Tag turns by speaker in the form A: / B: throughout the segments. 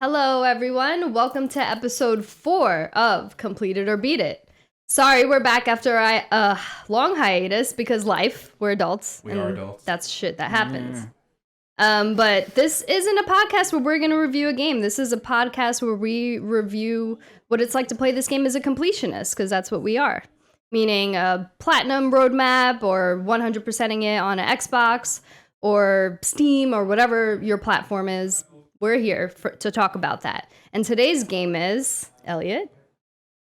A: Hello, everyone. Welcome to episode 4 of Complete It or Beat It. Sorry, we're back after a long hiatus because life. We're adults.
B: We are adults.
A: That's shit that happens. But this isn't a podcast where we're going to review a game. This is a podcast where we review what it's like to play this game as a completionist, because that's what we are. Meaning a platinum roadmap or 100%ing it on an Xbox or Steam or whatever your platform is. We're here to talk about that. And today's game is, Elliot?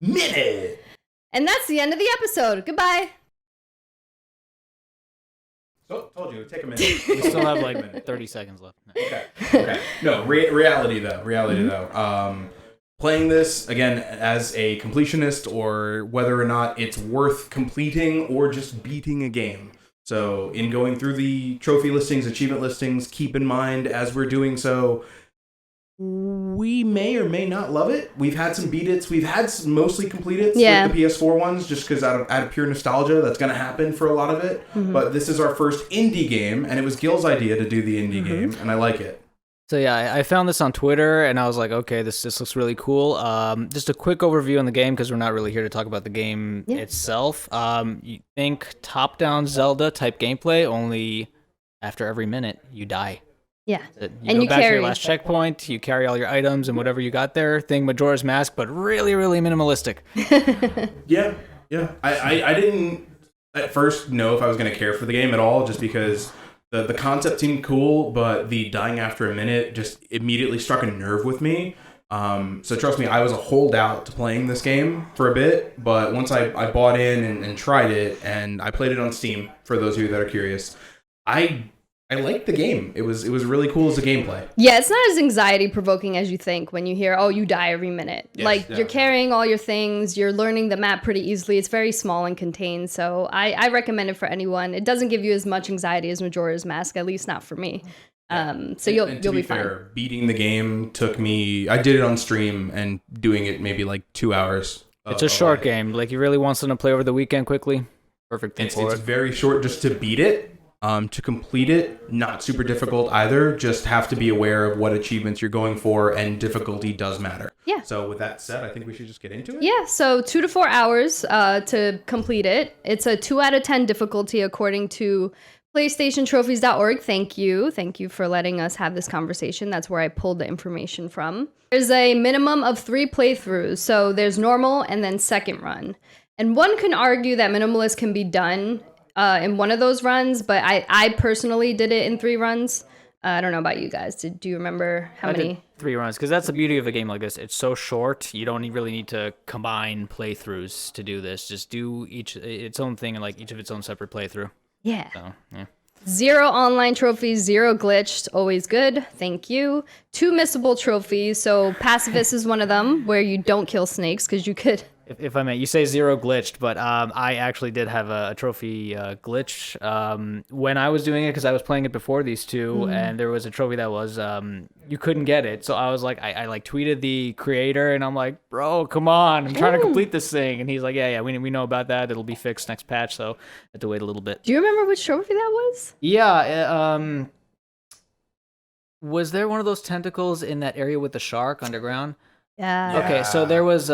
B: Minit!
A: And that's the end of the episode. Goodbye.
B: So, told you, take a minute.
C: We still have like 30 seconds left.
B: Okay. No, reality though. Playing this, again, as a completionist, or whether or not it's worth completing or just beating a game. So, in going through the trophy listings, achievement listings, keep in mind as we're doing so, we may or may not love it. We've had some beat its. We've had some mostly complete its with the PS4 ones, just because out of pure nostalgia, that's going to happen for a lot of it. But this is our first indie game, and it was Gil's idea to do the indie game, and I like it.
C: So yeah, I found this on Twitter, and I was like, okay, this looks really cool. Just a quick overview on the game, because we're not really here to talk about the game itself. You think top-down Zelda-type gameplay, only after every minute, you die.
A: Yeah.
C: You go back to your last checkpoint, you carry all your items and whatever you got there. Thing Majora's Mask, but really, really minimalistic.
B: Yeah. I didn't at first know if I was going to care for the game at all, just because the concept seemed cool, but the dying after a minute just immediately struck a nerve with me. So trust me, I was a holdout to playing this game for a bit, but once I bought in and tried it, and I played it on Steam, for those of you that are curious, I liked the game. It was really cool as a gameplay.
A: Yeah, it's not as anxiety-provoking as you think when you hear, oh, you die every minute. Yes, you're carrying all your things, you're learning the map pretty easily. It's very small and contained, so I recommend it for anyone. It doesn't give you as much anxiety as Majora's Mask, at least not for me. So you'll be fine.
B: Beating the game took me... I did it on stream, and doing it maybe like 2 hours.
C: It's a short game. Like, you really want someone to play over the weekend quickly? Perfect thing for it.
B: It's very short just to beat it. To complete it, not super difficult either. Just have to be aware of what achievements you're going for, and difficulty does matter.
A: Yeah.
B: So with that said, I think we should just get into it.
A: Yeah, so 2 to 4 hours to complete it. It's a 2 out of 10 difficulty according to PlayStationTrophies.org. Thank you for letting us have this conversation. That's where I pulled the information from. There's a minimum of 3 playthroughs. So there's normal and then second run. And one can argue that minimalist can be done in one of those runs, but I personally did it in 3 runs. I don't know about you guys. Do you remember how many?
C: I did 3 runs, because that's the beauty of a game like this. It's so short, you don't really need to combine playthroughs to do this. Just do each its own thing, and like each of its own separate playthrough.
A: Yeah.
C: So, yeah.
A: 0 online trophies, 0 glitched, always good. Thank you. 2 missable trophies. So pacifist is one of them, where you don't kill snakes because you could.
C: If I may, you say 0 glitched, but I actually did have a trophy glitch when I was doing it, because I was playing it before these two, and there was a trophy that was you couldn't get it. So I was like, I like tweeted the creator, and I'm like, bro, come on, I'm trying to complete this thing, and he's like, yeah, we know about that. It'll be fixed next patch, so I had to wait a little bit.
A: Do you remember which trophy that was?
C: Yeah, was there one of those tentacles in that area with the shark underground?
A: Yeah.
C: Okay, so there was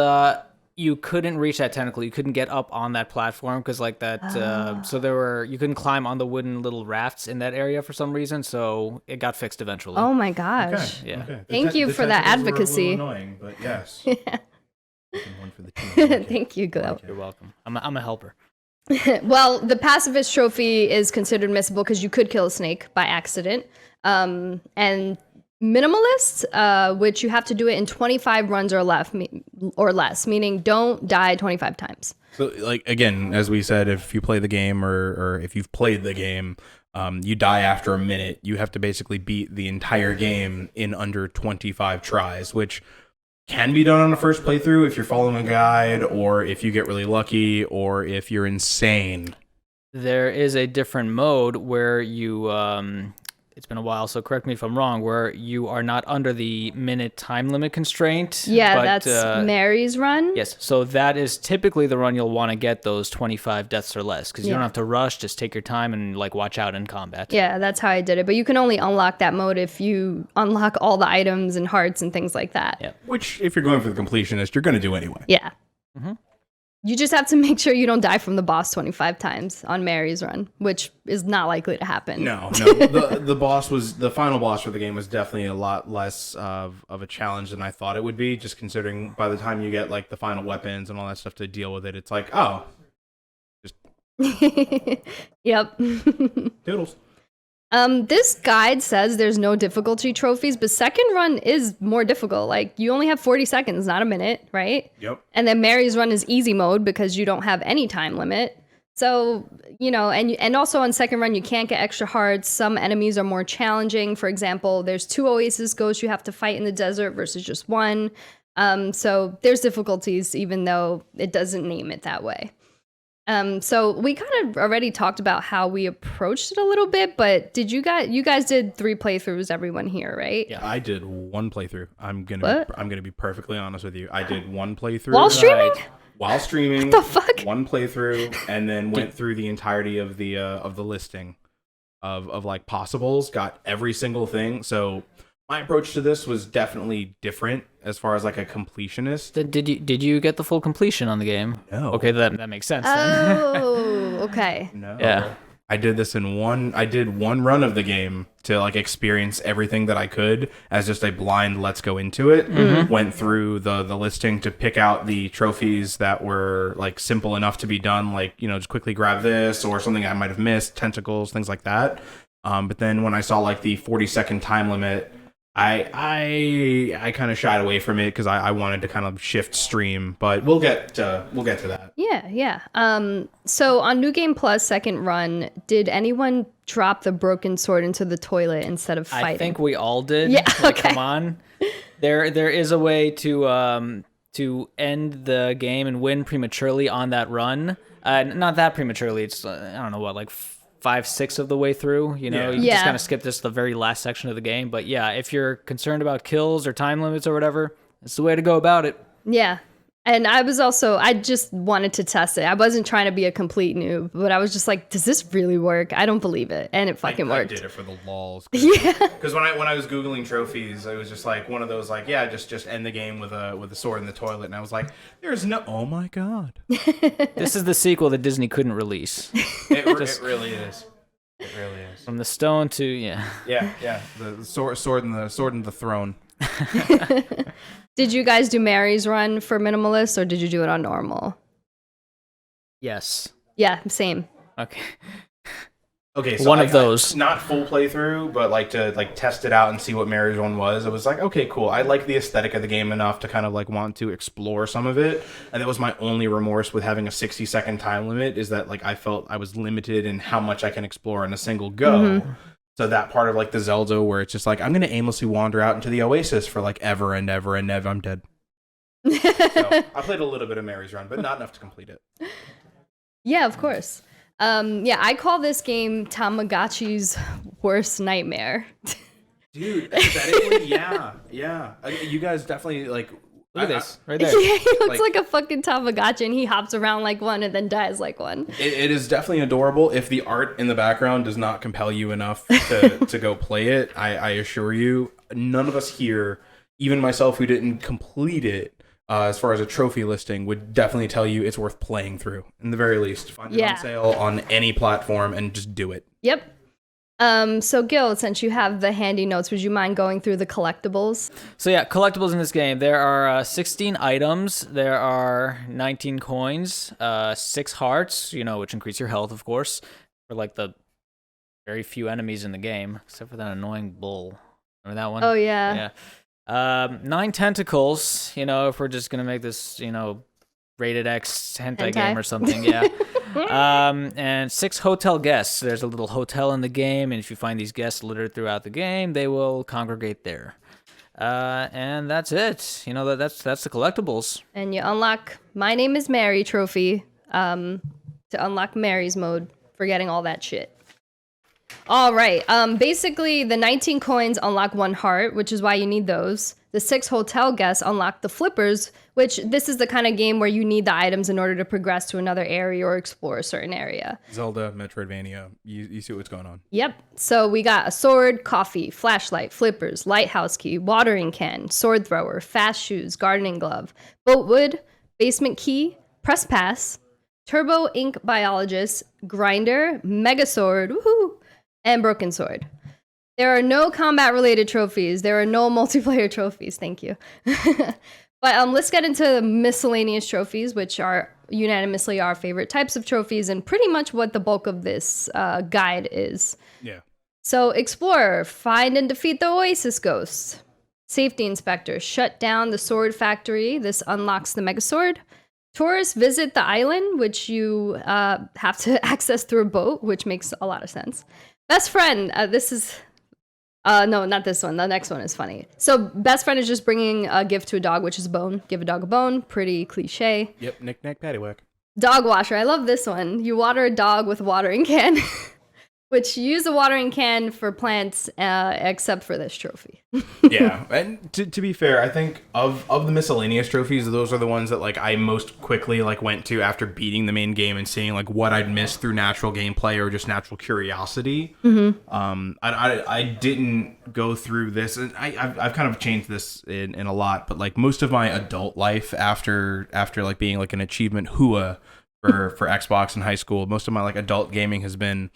C: you couldn't reach that tentacle. You couldn't get up on that platform because like that. So you couldn't climb on the wooden little rafts in that area for some reason. So it got fixed eventually.
A: Oh my gosh!
C: Okay. Yeah.
B: Okay.
A: Thank you for that advocacy.
B: Were a little annoying, but yes.
A: Yeah.
B: One for the team.
A: Thank you, Gil.
C: You're welcome. I'm a helper.
A: Well, the pacifist trophy is considered missable because you could kill a snake by accident. And minimalist, which you have to do it in 25 runs or less, meaning don't die 25 times.
B: So, like, again, as we said, if you play the game or if you've played the game, you die after a minute. You have to basically beat the entire game in under 25 tries, which can be done on a first playthrough if you're following a guide, or if you get really lucky, or if you're insane.
C: There is a different mode where you it's been a while, so correct me if I'm wrong, where you are not under the minute time limit constraint.
A: Yeah,
C: but,
A: that's Mary's run.
C: Yes, so that is typically the run you'll want to get those 25 deaths or less, because you don't have to rush, just take your time and like watch out in combat.
A: Yeah, that's how I did it. But you can only unlock that mode if you unlock all the items and hearts and things like that.
C: Yeah.
B: Which, if you're going for the completionist, you're going to do anyway.
A: Yeah. You just have to make sure you don't die from the boss 25 times on Mary's run, which is not likely to happen.
B: No. The final boss for the game was definitely a lot less of a challenge than I thought it would be, just considering by the time you get like the final weapons and all that stuff to deal with it, it's like, oh, just
A: Yep.
B: doodles.
A: This guide says there's no difficulty trophies, but second run is more difficult. Like, you only have 40 seconds, not a minute, right?
B: Yep.
A: And then Mary's run is easy mode because you don't have any time limit. So, you know, and also on second run, you can't get extra hearts. Some enemies are more challenging. For example, there's 2 Oasis ghosts you have to fight in the desert versus just 1. So there's difficulties, even though it doesn't name it that way. So we kind of already talked about how we approached it a little bit, but you guys did 3 playthroughs, everyone here, right?
B: Yeah, I did 1 playthrough. I'm gonna be perfectly honest with you. I did 1 playthrough
A: While streaming?
B: While streaming.
A: What the fuck?
B: 1 playthrough, and then went through the entirety of the listing of like possibles. Got every single thing. So my approach to this was definitely different as far as like a completionist.
C: Did you get the full completion on the game?
B: No.
C: Okay, that makes sense. Then.
A: Oh, okay.
B: No.
C: Yeah.
B: I did this I did 1 run of the game to like experience everything that I could as just a blind let's go into it. Went through the listing to pick out the trophies that were like simple enough to be done, like, you know, just quickly grab this or something I might have missed, tentacles, things like that. But then when I saw like the 40-second time limit, I kind of shied away from it because I wanted to kind of shift stream, but we'll get to that.
A: Yeah. So on New Game Plus second run, did anyone drop the broken sword into the toilet instead of fighting?
C: I think we all did.
A: Yeah,
C: Like,
A: okay.
C: come on. There is a way to end the game and win prematurely on that run. Not that prematurely. It's I don't know what, like 5-6 of the way through, you know. You just kind of skip this the very last section of the game. But yeah, if you're concerned about kills or time limits or whatever, it's the way to go about it.
A: Yeah. And I just wanted to test it. I wasn't trying to be a complete noob, but I was just like, does this really work? I don't believe it. And it fucking worked.
B: I did it for the lols.
A: Yeah.
B: Because when I was Googling trophies, it was just like one of those like, yeah, just end the game with a sword in the toilet. And I was like, there's no, oh my God.
C: This is the sequel that Disney couldn't release.
B: It really is. It really is.
C: From the stone to,
B: Yeah. The sword in the throne.
A: Did you guys do Mary's run for minimalist or did you do it on normal?
C: yes.
A: Yeah, same.
B: Okay, so
C: One of those.
B: Not full playthrough, but like to like test it out and see what Mary's one was. It was like, okay, cool. I like the aesthetic of the game enough to kind of like want to explore some of it. And that was my only remorse with having a 60-second time limit, is that like I felt I was limited in how much I can explore in a single go. So that part of like the Zelda where it's just like, I'm going to aimlessly wander out into the Oasis for like ever and ever and ever, I'm dead. So I played a little bit of Mary's run, but not enough to complete it.
A: Yeah, of course. I call this game Tamagotchi's worst nightmare.
B: Dude, aesthetically, yeah. You guys definitely like.
C: Look at this, right there.
A: Yeah, he looks like a fucking Tamagotchi and he hops around like one and then dies like one.
B: It is definitely adorable. If the art in the background does not compel you enough to go play it, I assure you, none of us here, even myself who didn't complete it, as far as a trophy listing, would definitely tell you it's worth playing through. In the very least, find it on sale on any platform and just do it.
A: Yep. So Gil, since you have the handy notes, would you mind going through the collectibles?
C: So yeah, collectibles in this game. There are 16 items. There are 19 coins, 6 hearts, which increase your health, of course, for like the very few enemies in the game, except for that annoying bull. Remember that one?
A: Oh, yeah.
C: Yeah. 9 tentacles, if we're just going to make this, rated X hentai game or something. Yeah. And 6 hotel guests. There's a little hotel in the game, and if you find these guests littered throughout the game, they will congregate there. And that's it. That's the collectibles.
A: And you unlock My Name is Mary trophy to unlock Mary's mode, forgetting all that shit. All right. Basically, the 19 coins unlock 1 heart, which is why you need those. The 6 hotel guests unlock the flippers, which this is the kind of game where you need the items in order to progress to another area or explore a certain area.
B: Zelda, Metroidvania. You see what's going on.
A: Yep. So we got a sword, coffee, flashlight, flippers, lighthouse key, watering can, sword thrower, fast shoes, gardening glove, boatwood, basement key, press pass, turbo ink biologist, grinder, mega sword, woohoo, and broken sword. There are no combat-related trophies. There are no multiplayer trophies. Thank you. But let's get into the miscellaneous trophies, which are unanimously our favorite types of trophies and pretty much what the bulk of this guide is.
B: Yeah.
A: So, Explorer, find and defeat the Oasis Ghosts. Safety Inspector, shut down the sword factory. This unlocks the Mega Sword. Tourists, visit the island, which you have to access through a boat, which makes a lot of sense. Best Friend, this is... no, not this one. The next one is funny. So, best friend is just bringing a gift to a dog, which is a bone. Give a dog a bone. Pretty cliche.
B: Yep, knick-knack, paddywhack.
A: Dog washer. I love this one. You water a dog with a watering can, which you use a watering can for plants, except for this trophy.
B: Yeah, and to be fair, I think of the miscellaneous trophies, those are the ones that like I most quickly like went to after beating the main game and seeing like what I'd missed through natural gameplay or just natural curiosity. I didn't go through this, and I've kind of changed this in a lot, but like most of my adult life after like being like an achievement hua for Xbox in high school, most of my like adult gaming has been,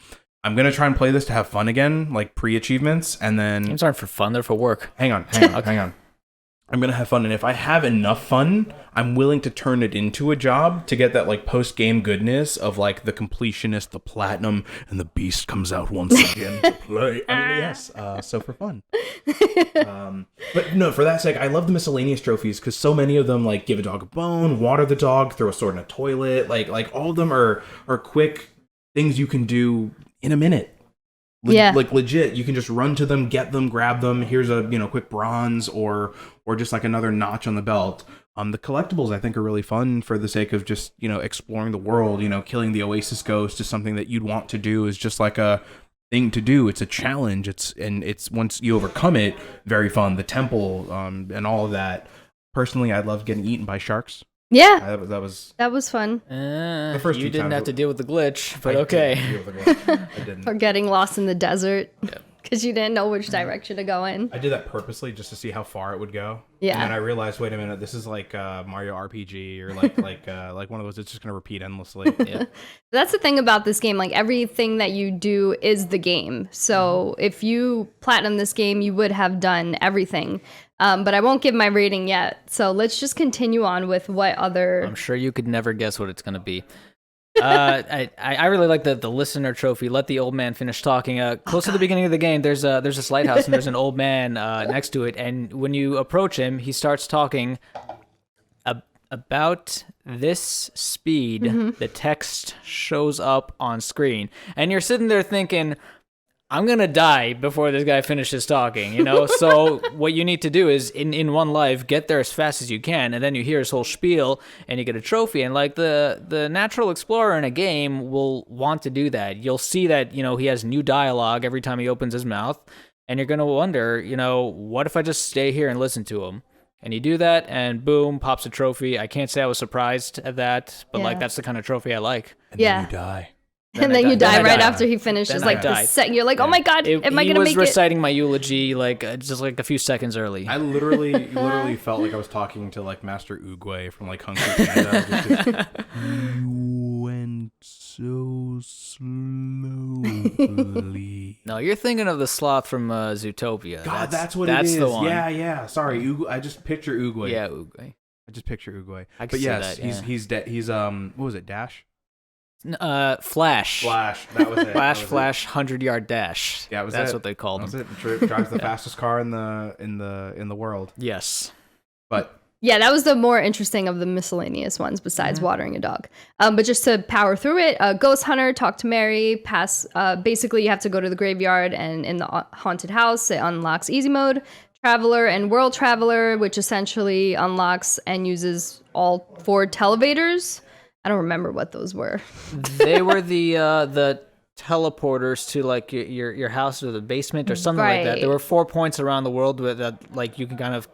B: I'm going to try and play this to have fun again, like pre-achievements, and then...
C: Games aren't for fun, they're for work.
B: Hang on. I'm going to have fun, and if I have enough fun, I'm willing to turn it into a job to get that, like, post-game goodness of, like, the completionist, the platinum, and the beast comes out once again to play. I mean, yes, so for fun. But no, for that sake, I love the miscellaneous trophies, because so many of them, like, give a dog a bone, water the dog, throw a sword in a toilet, like all of them are quick things you can do in a minute. Like legit, you can just run to them, get them, grab them. Here's a quick bronze or just like another notch on the belt. The collectibles I think are really fun for the sake of just exploring the world. Killing the Oasis Ghost is something that you'd want to do, is just like a thing to do. It's a challenge. It's once you overcome it, very fun. The temple and all of that. Personally, I loved getting eaten by sharks.
A: Yeah,
B: that
A: was fun.
B: The first
C: you
B: two
C: didn't
B: times
C: have to deal with the glitch, but
B: I
C: okay.
B: didn't deal with the glitch. I didn't.
A: Or getting lost in the desert because you didn't know which direction to go in.
B: I did that purposely just to see how far it would go.
A: Yeah.
B: And then I realized, wait a minute, this is like Mario RPG or like one of those. It's just gonna repeat endlessly. Yeah.
A: That's the thing about this game. Like everything that you do is the game. So if you platinum this game, you would have done everything. But I won't give my rating yet. So let's just continue on with what other...
C: I'm sure you could never guess what it's going to be. I really like the listener trophy. Let the old man finish talking. Close to the beginning of the game, there's this lighthouse and there's an old man next to it. And when you approach him, he starts talking about this speed. The text shows up on screen. And you're sitting there thinking... I'm going to die before this guy finishes talking, So what you need to do is, in one life, get there as fast as you can, and then you hear his whole spiel, and you get a trophy. And, like, the natural explorer in a game will want to do that. You'll see that, he has new dialogue every time he opens his mouth, and you're going to wonder, what if I just stay here and listen to him? And you do that, and boom, pops a trophy. I can't say I was surprised at that, but, that's the kind of trophy I like.
B: And then you die.
A: And then you die right after he finishes. Like the second, you're like, oh my god, am I gonna make it?
C: He was reciting my eulogy just like a few seconds early.
B: I literally felt like I was talking to like Master Oogway from like Kung Fu Panda. You went so slowly.
C: No, you're thinking of the sloth from Zootopia.
B: God, that's what it is.
C: That's the one.
B: Yeah. Sorry, I just picture Oogway.
C: Yeah, Oogway.
B: I just picture Oogway.
C: I can
B: but
C: see
B: yes,
C: that, yeah.
B: he's dead. He's what was it? Dash.
C: Flash.
B: That was it.
C: Flash, 100-yard dash.
B: Yeah,
C: that's what they called him.
B: It drives the fastest car in the world.
C: Yes.
B: But
A: yeah, that was the more interesting of the miscellaneous ones besides watering a dog. But just to power through it, Ghost Hunter, Talk to Mary, pass. Basically, you have to go to the graveyard, and in the haunted house, it unlocks easy mode. Traveler and World Traveler, which essentially unlocks and uses all 4 televators. I don't remember what those were.
C: They were the teleporters to like your house or the basement or something like that.
A: Right.
C: There were 4 points around the world that like you can kind of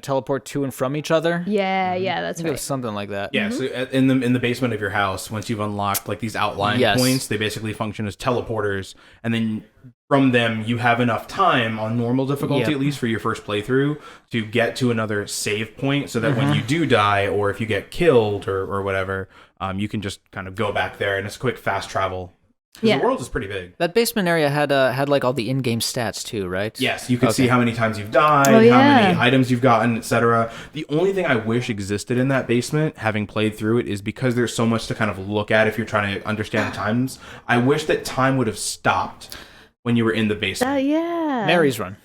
C: teleport to and from each other.
A: Yeah,
B: Mm-hmm.
A: yeah,
C: I
A: that's
C: think it
A: right.
C: was something like that.
B: Yeah, so in the basement of your house, once you've unlocked like these outlying
C: Yes.
B: points, they basically function as teleporters, and then from them you have enough time on normal difficulty,
C: Yep.
B: at least for your first playthrough, to get to another save point, so that when you do die or if you get killed or whatever, you can just kind of go back there, and it's quick, fast travel. 'Cause
A: Yeah.
B: the world is pretty big.
C: That basement area had like all the in-game stats too, right?
B: Yes, you can
C: Okay.
B: see how many times you've died,
A: Oh,
B: how
A: yeah.
B: many items you've gotten, etc. The only thing I wish existed in that basement, having played through it, is because there's so much to kind of look at if you're trying to understand times. I wish that time would have stopped when you were in the basement.
A: Yeah.
C: Mary's Run.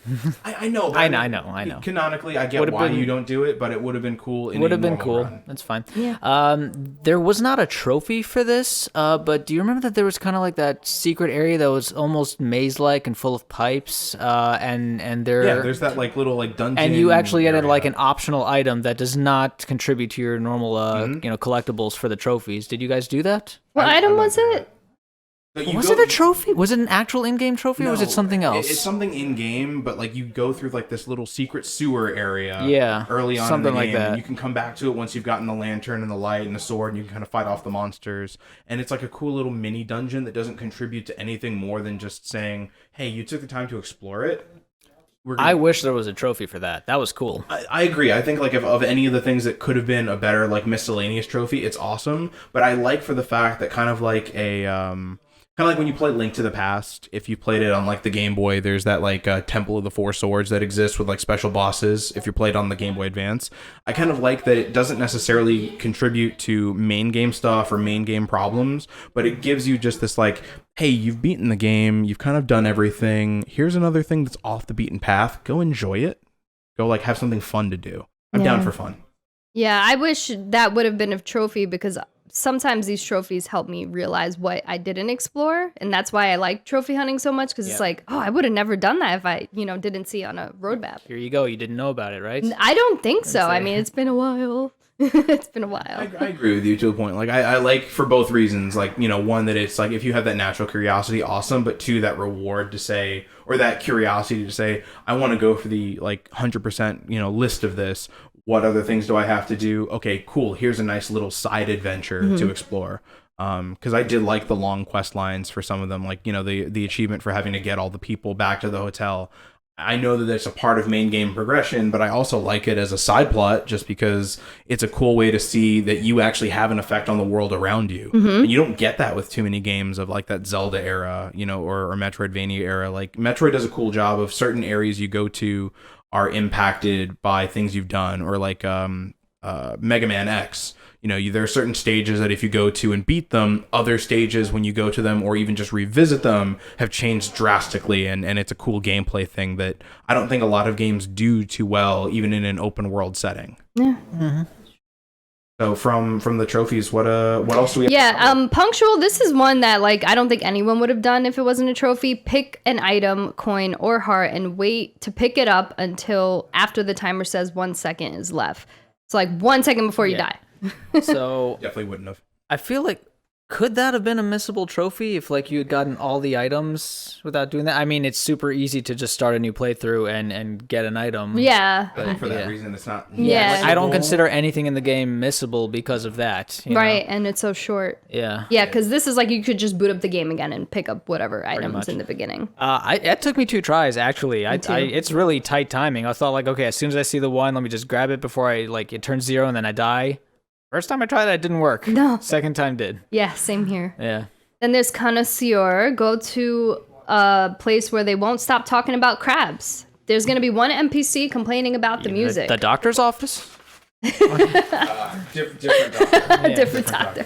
B: I know. But
C: I know.
B: Canonically, I get
C: Would've
B: why
C: been-
B: you don't do it, but it would have been cool.
C: Would have been
B: normal
C: cool.
B: run.
C: That's fine.
A: Yeah.
C: There was not a trophy for this, but do you remember that there was kind of like that secret area that was almost maze-like and full of pipes, and there.
B: Yeah, there's that like little like dungeon.
C: and you actually get
B: area.
C: like an optional item that does not contribute to your normal,
B: Mm-hmm.
C: collectibles for the trophies. Did you guys do that?
A: What
B: I
A: item
B: went
A: was
B: through
A: it?
B: But you
C: Was
B: go-
C: it a trophy? Was it an actual in-game trophy, or was it
B: No,
C: something else?
B: It's something in game, but like you go through like this little secret sewer area.
C: Yeah,
B: early on
C: something
B: in the
C: like
B: game,
C: that.
B: and you can come back to it once you've gotten the lantern and the light and the sword, and you can kind of fight off the monsters. And it's like a cool little mini dungeon that doesn't contribute to anything more than just saying, "Hey, you took the time to explore it."
C: I wish there was a trophy for that. That was cool.
B: I agree. I think like if of any of the things that could have been a better like miscellaneous trophy, it's awesome. But I like for the fact that kind of like when you play Link to the Past, if you played it on like the Game Boy, there's that like Temple of the Four Swords that exists with like special bosses. If you played on the Game Boy Advance, I kind of like that it doesn't necessarily contribute to main game stuff or main game problems, but it gives you just this like, hey, you've beaten the game, you've kind of done everything. Here's another thing that's off the beaten path. Go enjoy it. Go like have something fun to do. I'm down for fun.
A: Yeah, I wish that would have been a trophy because sometimes these trophies help me realize what I didn't explore. And that's why I like trophy hunting so much because it's like, oh, I would have never done that if I, didn't see it on a roadmap.
C: Here you go. You didn't know about it, right?
A: I don't think so. I mean, it's been a while. It's been a while.
B: I agree with you to a point. Like I like for both reasons. Like one that it's like if you have that natural curiosity, awesome. But two, that reward to say or that curiosity to say, I want to go for the like 100% list of this. What other things do I have to do? Okay, cool. Here's a nice little side adventure to explore. Because I did like the long quest lines for some of them, like the achievement for having to get all the people back to the hotel. I know that it's a part of main game progression, but I also like it as a side plot just because it's a cool way to see that you actually have an effect on the world around you. And you don't get that with too many games of like that Zelda era, or Metroidvania era. Like Metroid does a cool job of certain areas you go to are impacted by things you've done, or like Mega Man X. There are certain stages that if you go to and beat them, other stages when you go to them or even just revisit them have changed drastically, and it's a cool gameplay thing that I don't think a lot of games do too well, even in an open world setting.
A: Yeah.
C: Mm-hmm.
B: So from the trophies, what else do we have?
A: Yeah, punctual. This is one that like I don't think anyone would have done if it wasn't a trophy. Pick an item, coin, or heart, and wait to pick it up until after the timer says 1 second is left. It's like 1 second before you die.
C: So
B: Definitely wouldn't have.
C: I feel like, could that have been a missable trophy if like you had gotten all the items without doing that? I mean, it's super easy to just start a new playthrough and get an item.
A: Yeah.
B: I think for that
C: Yeah.
B: reason, it's not.
A: Yeah.
C: Like, I don't consider anything in the game missable because of that. you know?
A: Right, and it's so short.
C: Yeah.
A: Yeah, because this is like you could just boot up the game again and pick up whatever items
C: much.
A: in the beginning.
C: It took me 2 tries actually.
A: too.
C: It's really tight timing. I thought like, okay, as soon as I see the 1, let me just grab it before it turns 0 and then I die. First time I tried that, it didn't work.
A: No.
C: Second time did.
A: Yeah, same here.
C: Yeah.
A: Then there's connoisseur. Go to a place where they won't stop talking about crabs. There's going to be one NPC complaining about the music.
C: The doctor's office?
B: Different doctor.
A: A different doctor.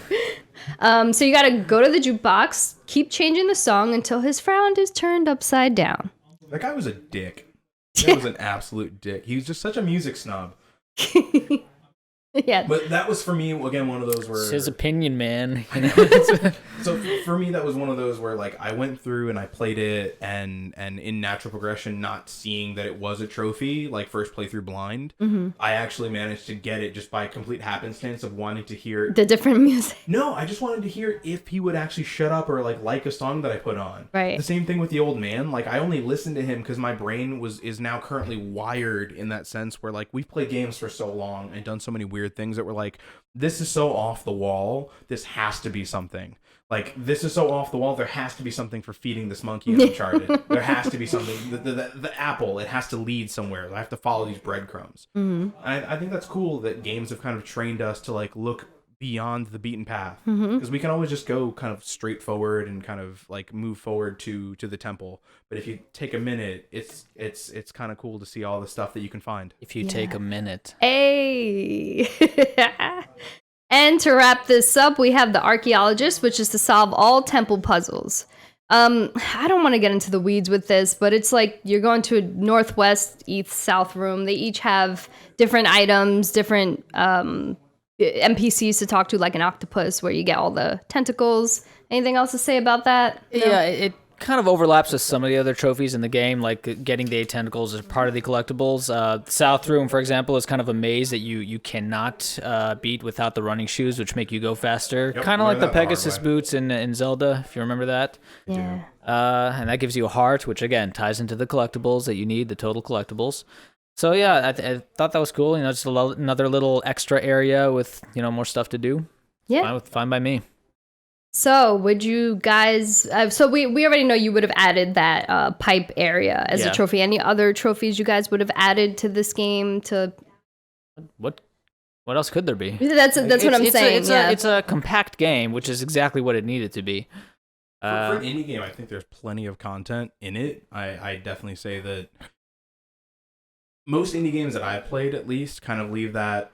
A: So you got to go to the jukebox, keep changing the song until his frown is turned upside down.
B: That guy was a dick. That was an absolute dick. He was just such a music snob.
A: Yeah.
B: But that was for me again one of those where
C: It's his opinion, man.
B: so for me that was one of those where like I went through and I played it and in natural progression, not seeing that it was a trophy, like first playthrough blind. I actually managed to get it just by complete happenstance of wanting to hear
A: The different music.
B: No, I just wanted to hear if he would actually shut up or like a song that I put on.
A: Right.
B: The same thing with the old man. Like I only listened to him because my brain is now currently wired in that sense where like we've played games for so long and done so many weird things that we're like, this is so off the wall. This has to be something. Like this is so off the wall. There has to be something for feeding this monkey in Uncharted. There has to be something. The apple. It has to lead somewhere. I have to follow these breadcrumbs. I think that's cool that games have kind of trained us to like look beyond the beaten path, because we can always just go kind of straight forward and kind of like move forward to the temple, but if you take a minute, it's kind of cool to see all the stuff that you can find
C: If you take a minute.
A: Hey. And to wrap this up, we have the archaeologist, which is to solve all temple puzzles. I don't want to get into the weeds with this, but it's like you're going to a northwest, east, south room. They each have different items, different NPCs to talk to, like an octopus, where you get all the tentacles. Anything else to say about that? No?
C: Yeah, it kind of overlaps with some of the other trophies in the game, like getting the 8 tentacles is part of the collectibles. South Room, for example, is kind of a maze that you cannot beat without the running shoes, which make you go faster.
B: Yep,
C: Kind of like the
B: that the hard
C: Pegasus
B: way.
C: boots in Zelda, if you remember that.
A: Yeah.
C: And that gives you a heart, which again ties into the collectibles that you need, the total collectibles. So yeah, I thought that was cool. Just another little extra area with more stuff to do.
A: Yeah.
C: Fine by me.
A: So, would you guys? So we already know you would have added that pipe area as a
C: Yeah.
A: trophy. Any other trophies you guys would have added to this game? To
C: What else could there be?
A: that's what I'm saying.
C: It's a compact game, which is exactly what it needed to be.
B: for an indie game. I think there's plenty of content in it. I definitely say that most indie games that I've played, at least, kind of leave that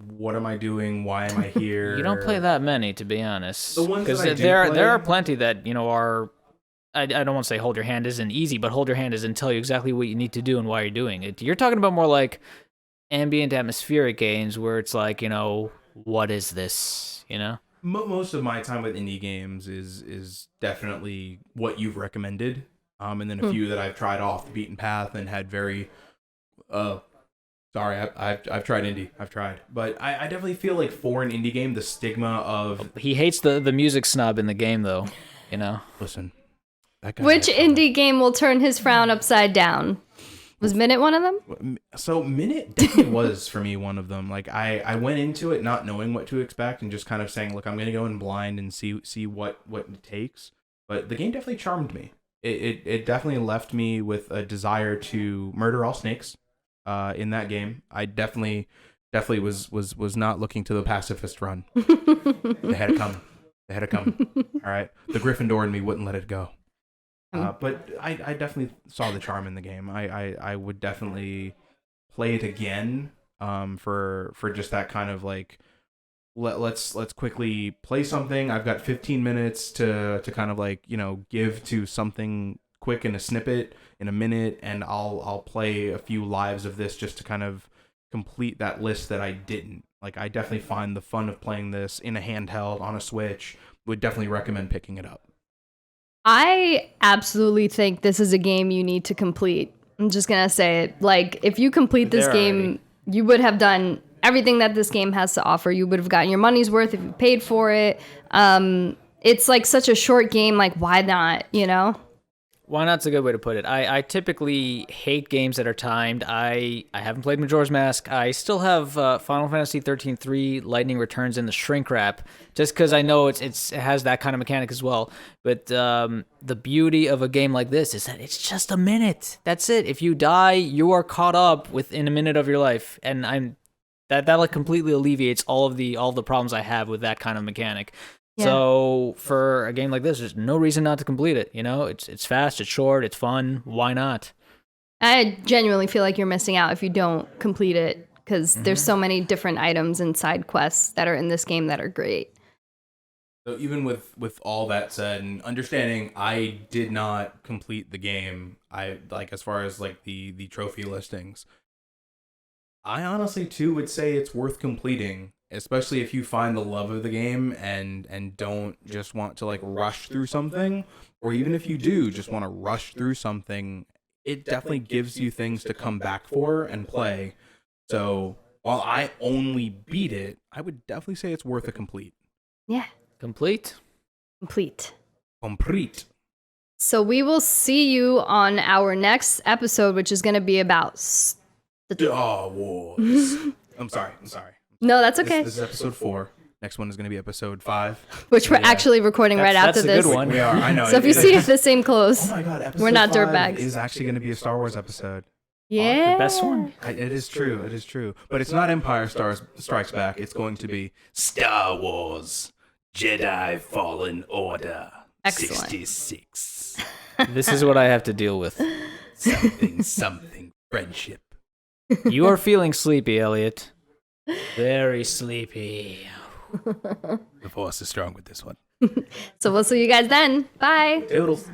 B: what am I doing, why am I here?
C: You don't play that many, to be honest.
B: The ones that I do
C: there
B: play-
C: there are plenty that are. I don't want to say hold your hand isn't easy, but hold your hand is and tell you exactly what you need to do and why you're doing it. You're talking about more like ambient atmospheric games where it's like, what is this?
B: Most of my time with indie games is definitely what you've recommended, and then a few that I've tried off the beaten path and had very sorry, I've tried indie. I've tried. But I definitely feel like for an indie game, the stigma of...
C: He hates the music snub in the game, though,
B: Listen, that guy...
A: Which indie game will turn his frown upside down? Was Minit one of them?
B: So Minit definitely was, for me, one of them. Like, I went into it not knowing what to expect and just kind of saying, look, I'm going to go in blind and see what it takes. But the game definitely charmed me. It definitely left me with a desire to murder all snakes. In that game, I definitely was not looking to the pacifist run. They had it coming. All right, the Gryffindor in me wouldn't let it go. But I definitely saw the charm in the game. I would definitely play it again. For just that kind of like, let's quickly play something. I've got 15 minutes to kind of like give to something quick in a snippet in a minute, and I'll play a few lives of this just to kind of complete that list that I didn't. Like, I definitely find the fun of playing this in a handheld on a Switch. Would definitely recommend picking it up.
A: I absolutely think this is a game you need to complete. I'm just gonna say it. Like, if you complete this game, you would have done everything that this game has to offer. You would have gotten your money's worth if you paid for it. It's like such a short game. Like, why not?
C: Why not's a good way to put it. I typically hate games that are timed. I haven't played Majora's Mask. I still have Final Fantasy 13-3 Lightning Returns in the shrink wrap, just because I know it has that kind of mechanic as well. But the beauty of a game like this is that it's just a minute. That's it. If you die, you are caught up within a minute of your life, and that like completely alleviates all of the problems I have with that kind of mechanic.
A: Yeah.
C: So for a game like this, there's no reason not to complete it. It's fast, it's short, it's fun. Why not?
A: I genuinely feel like you're missing out if you don't complete it, because there's so many different items and side quests that are in this game that are great.
B: So even with all that said, and understanding I did not complete the game, I like as far as like the trophy listings. I honestly too would say it's worth completing, especially if you find the love of the game and don't just want to like rush through something, or even if you do just want to rush through something, it definitely gives you things to come back for and play. So while I only beat it, I would definitely say it's worth a complete.
A: Yeah.
C: Complete.
B: Complete.
A: So we will see you on our next episode, which is going to be about
B: Star Wars. I'm sorry.
A: No, that's okay.
B: This is episode 4. Next one is going to be episode 5.
A: Which we're actually recording right after
C: That's a
A: this.
C: good one.
B: We are. I know.
A: So if you see the same clothes,
B: oh my god, episode
A: we're not
B: 5
A: dirtbags.
B: is actually going to be a Star Wars episode.
A: Yeah.
C: The best one.
B: It is true. It is true. But it's not Empire Strikes Back. It's going to be Star Wars Jedi Fallen Order
A: Excellent.
B: 66.
C: This is what I have to deal with.
B: Something friendship.
C: You are feeling sleepy, Elliot. Very sleepy.
B: The Force is strong with this one.
A: So we'll see you guys then. Bye.
B: Toodles.